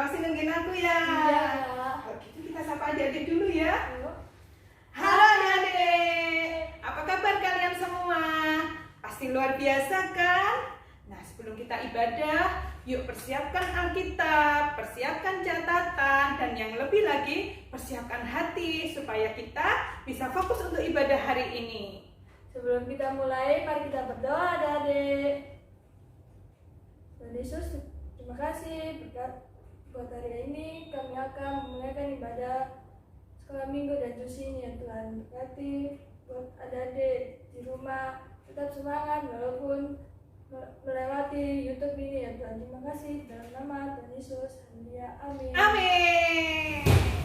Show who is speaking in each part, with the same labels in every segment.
Speaker 1: masih nungguin aku ya?
Speaker 2: Iya, Kak.
Speaker 1: Kalau gitu kita sapa adik-adik dulu ya.
Speaker 2: Ayo.
Speaker 1: Halo adik-adik, apa kabar kalian semua? Pasti luar biasa kan? Nah, sebelum kita ibadah, yuk persiapkan Alkitab, persiapkan catatan, dan yang lebih lagi, persiapkan hati supaya kita bisa fokus untuk ibadah hari ini.
Speaker 2: Sebelum kita mulai, mari kita berdoa, adik-adik. Tuhan Yesus, terima kasih buat hari ini. Kami akan memulaikan ibadah sekolah minggu dan jus ini ya Tuhan. Berkati buat adik-adik di rumah tetap semangat walaupun melewati YouTube ini ya Tuhan. Terima kasih dalam nama Tuhan Yesus. Haleluya. Amin.
Speaker 1: Amin.
Speaker 3: Terima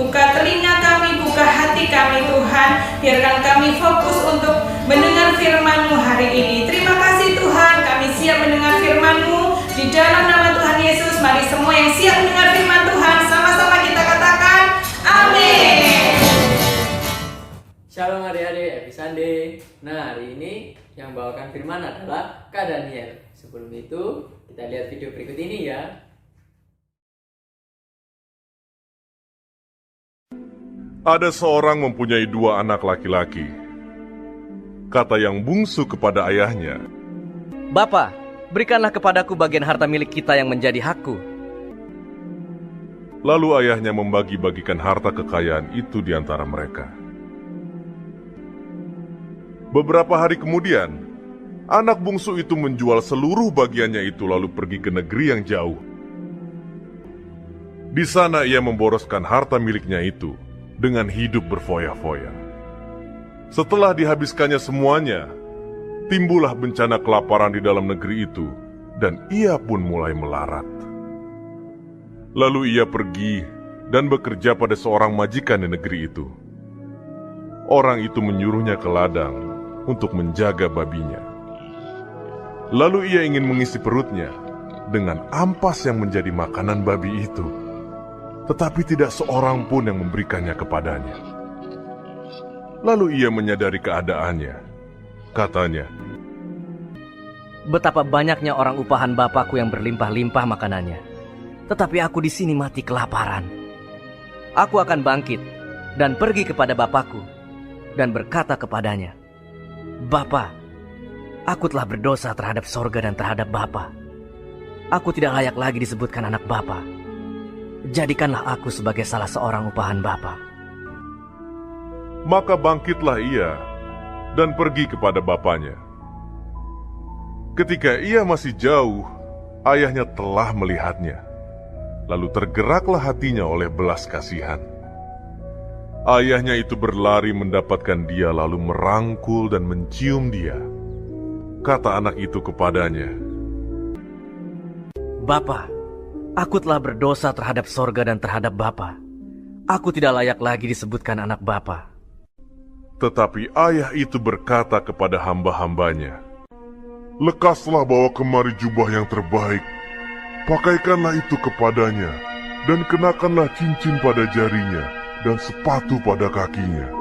Speaker 1: Buka telinga kami, buka hati kami Tuhan. Biarkan kami fokus untuk mendengar firman-Mu hari ini. Terima kasih Tuhan, kami siap mendengar firman-Mu. Di dalam nama Tuhan Yesus, mari semua yang siap mendengar firman Tuhan, sama-sama kita katakan, amin.
Speaker 3: Shalom adik-adik, Happy Sunday. Nah, hari ini yang bawakan firman adalah Kak Daniel. Sebelum itu, kita lihat video berikut ini ya.
Speaker 4: Ada seorang mempunyai 2 anak laki-laki. Kata yang bungsu kepada ayahnya,
Speaker 5: "Bapa, berikanlah kepadaku bagian harta milik kita yang menjadi hakku."
Speaker 4: Lalu ayahnya membagi-bagikan harta kekayaan itu di antara mereka. Beberapa hari kemudian, anak bungsu itu menjual seluruh bagiannya itu lalu pergi ke negeri yang jauh. Di sana ia memboroskan harta miliknya itu dengan hidup berfoya-foya. Setelah dihabiskannya semuanya, timbullah bencana kelaparan di dalam negeri itu, dan ia pun mulai melarat. Lalu ia pergi dan bekerja pada seorang majikan di negeri itu. Orang itu menyuruhnya ke ladang untuk menjaga babinya. Lalu ia ingin mengisi perutnya dengan ampas yang menjadi makanan babi itu, tetapi tidak seorang pun yang memberikannya kepadanya. Lalu ia menyadari keadaannya. Katanya,
Speaker 5: Betapa banyaknya orang upahan bapakku yang berlimpah-limpah makanannya, tetapi aku di sini mati kelaparan. Aku akan bangkit dan pergi kepada bapakku dan berkata kepadanya, Bapa, aku telah berdosa terhadap sorga dan terhadap Bapa. Aku tidak layak lagi disebutkan anak Bapa. Jadikanlah aku sebagai salah seorang upahan Bapa.
Speaker 4: maka bangkitlah ia dan pergi kepada bapaknya. Ketika ia masih jauh, ayahnya telah melihatnya. Lalu tergeraklah hatinya oleh belas kasihan. Ayahnya itu berlari mendapatkan dia lalu merangkul dan mencium dia. Kata anak itu kepadanya,
Speaker 5: Bapa, aku telah berdosa terhadap sorga dan terhadap Bapa. Aku tidak layak lagi disebutkan anak Bapa.
Speaker 4: Tetapi ayah itu berkata kepada hamba-hambanya, lekaslah bawa kemari jubah yang terbaik, pakaikanlah itu kepadanya, dan kenakanlah cincin pada jarinya, dan sepatu pada kakinya.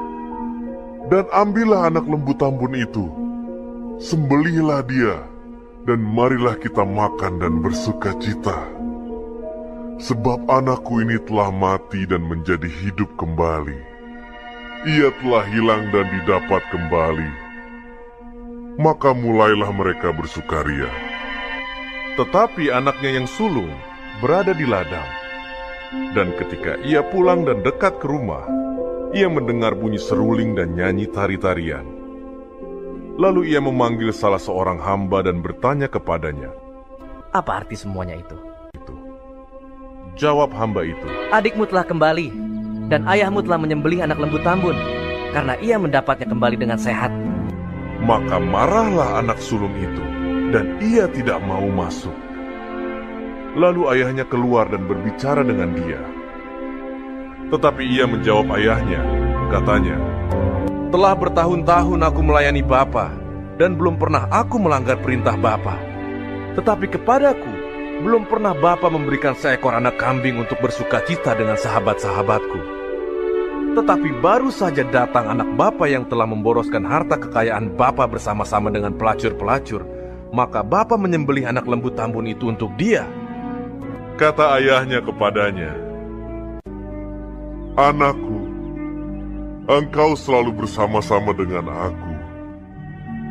Speaker 4: Dan ambillah anak lembu tambun itu, sembelihlah dia, dan marilah kita makan dan bersuka cita. Sebab anakku ini telah mati dan menjadi hidup kembali. Ia telah hilang dan didapat kembali. Maka mulailah mereka bersukaria. Tetapi anaknya yang sulung berada di ladang. Dan ketika ia pulang dan dekat ke rumah, ia mendengar bunyi seruling dan nyanyi tari-tarian. Lalu ia memanggil salah seorang hamba dan bertanya kepadanya,
Speaker 5: Apa arti semuanya itu?
Speaker 4: Jawab hamba itu,
Speaker 5: Adikmu telah kembali, dan ayahmu telah menyembelih anak lembu tambun, karena ia mendapatnya kembali dengan sehat.
Speaker 4: maka marahlah anak sulung itu, dan ia tidak mau masuk. Lalu ayahnya keluar dan berbicara dengan dia. Tetapi ia menjawab ayahnya, katanya, telah bertahun-tahun aku melayani Bapa, dan belum pernah aku melanggar perintah Bapa. Tetapi kepadaku, belum pernah Bapa memberikan seekor anak kambing untuk bersukacita dengan sahabat-sahabatku. Tetapi baru saja datang anak Bapa yang telah memboroskan harta kekayaan Bapa bersama-sama dengan pelacur-pelacur, maka Bapa menyembelih anak lembu tambun itu untuk dia. Kata ayahnya kepadanya, anakku, engkau selalu bersama-sama dengan aku,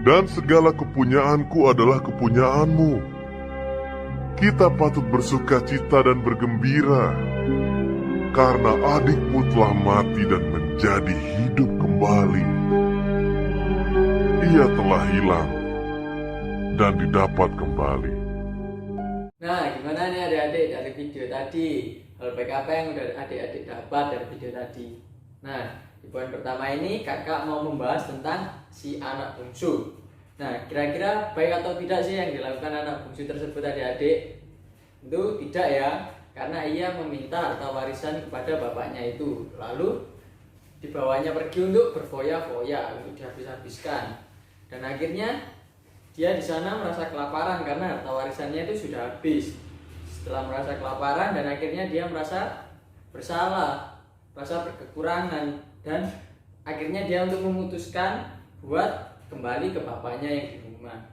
Speaker 4: dan segala kepunyaanku adalah kepunyaanmu. Kita patut bersuka cita dan bergembira, karena adikmu telah mati dan menjadi hidup kembali. Ia telah hilang dan didapat kembali.
Speaker 3: Nah, gimana nih adik-adik dari video tadi? Hal baik apa yang udah adik-adik dapat dari video tadi? Nah, di poin pertama ini kakak mau membahas tentang si anak bungsu. Nah, kira-kira baik atau tidak sih yang dilakukan anak bungsu tersebut adik-adik? Tentu tidak ya, karena ia meminta harta warisan kepada bapaknya itu, lalu dibawanya pergi untuk berfoya-foya, untuk dihabis-habiskan. Dan akhirnya dia di sana merasa kelaparan karena harta warisannya itu sudah habis. Setelah merasa kelaparan dan akhirnya dia merasa bersalah, merasa berkekurangan, dan akhirnya dia untuk memutuskan buat kembali ke bapaknya yang di rumah.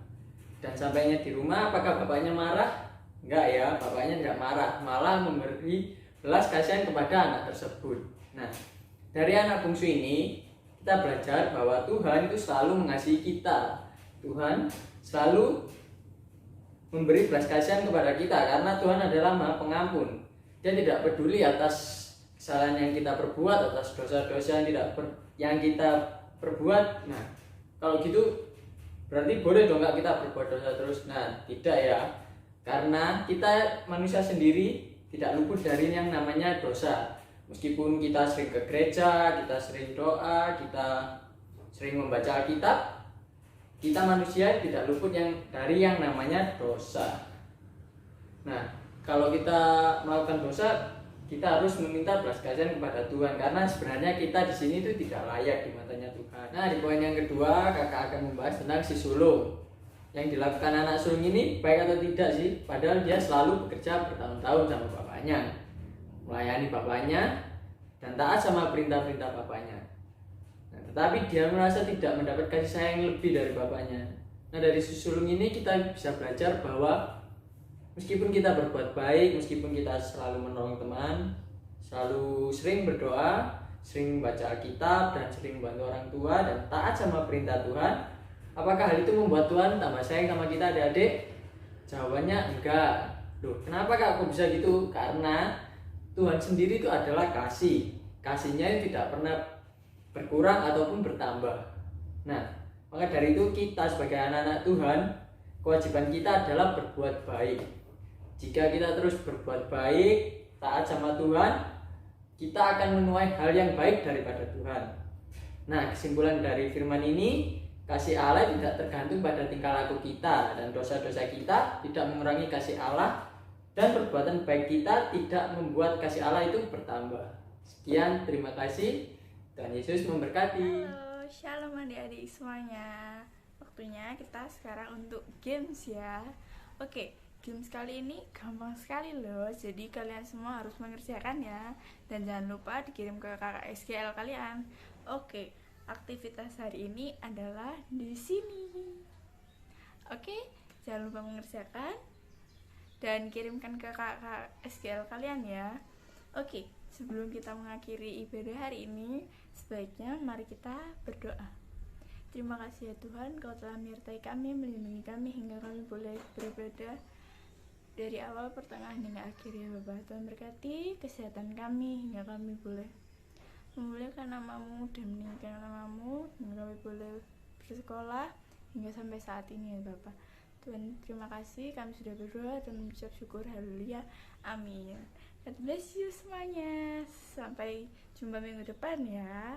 Speaker 3: Dan sampainya di rumah, apakah bapaknya marah? Enggak ya, bapaknya tidak marah, malah memberi belas kasihan kepada anak tersebut. Nah, dari anak bungsu ini kita belajar bahwa Tuhan itu selalu mengasihi kita. Tuhan selalu memberi belas kasihan kepada kita karena Tuhan adalah Maha Pengampun. Dia tidak peduli atas kesalahan yang kita perbuat, atas dosa-dosa yang kita perbuat. Nah, kalau gitu berarti boleh dong nggak kita berbuat dosa terus? Nah, tidak ya, karena kita manusia sendiri tidak luput dari yang namanya dosa. Meskipun kita sering ke gereja, kita sering doa, kita sering membaca Alkitab, kita manusia tidak luput dari yang namanya dosa. Nah, kalau kita melakukan dosa, kita harus meminta belas kasihan kepada Tuhan, karena sebenarnya kita di sini itu tidak layak di matanya Tuhan. Nah, di poin yang kedua, kakak akan membahas tentang si sulung. Yang dilakukan anak sulung ini baik atau tidak sih? Padahal dia selalu bekerja bertahun-tahun sama bapaknya, melayani bapaknya, dan taat sama perintah-perintah bapaknya. Nah, tetapi dia merasa tidak mendapat kasih sayang lebih dari bapaknya. Nah, dari si sulung ini kita bisa belajar bahwa meskipun kita berbuat baik, meskipun kita selalu menolong teman, selalu sering berdoa, sering membaca Alkitab, dan sering membantu orang tua, dan taat sama perintah Tuhan, apakah hal itu membuat Tuhan tambah sayang sama kita adik-adik? Jawabannya enggak. Loh, kenapa kak kok bisa gitu? Karena Tuhan sendiri itu adalah kasih. Kasihnya itu tidak pernah berkurang ataupun bertambah. Nah, maka dari itu kita sebagai anak-anak Tuhan, kewajiban kita adalah berbuat baik. Jika kita terus berbuat baik, taat sama Tuhan, kita akan menuai hal yang baik daripada Tuhan. Nah, kesimpulan dari firman ini, kasih Allah tidak tergantung pada tingkah laku kita, dan dosa-dosa kita tidak mengurangi kasih Allah, dan perbuatan baik kita tidak membuat kasih Allah itu bertambah. Sekian, terima kasih. Tuhan Yesus memberkati.
Speaker 6: Halo, shalom adik-adik semuanya. Waktunya kita sekarang untuk games ya. Oke, games kali ini gampang sekali loh. Jadi kalian semua harus mengerjakan ya. Dan jangan lupa dikirim ke kakak SKL kalian. Oke, aktivitas hari ini adalah di sini. Oke, jangan lupa mengerjakan dan kirimkan ke kakak SKL kalian ya. Oke, sebelum kita mengakhiri ibadah hari ini, sebaiknya mari kita berdoa. Terima kasih ya Tuhan, Kau telah menyertai kami, melindungi kami hingga kami boleh beribadah dari awal, pertengahan hingga akhir ya Bapak. Tuhan berkati kesehatan kami hingga kami boleh memuliakan nama-Mu dan meninggikan nama-Mu, hingga kami boleh bersekolah hingga sampai saat ini ya Bapak. Tuhan, terima kasih kami sudah berdoa dan mengucap syukur. Haleluya, amin. God bless you semuanya. Sampai jumpa minggu depan ya.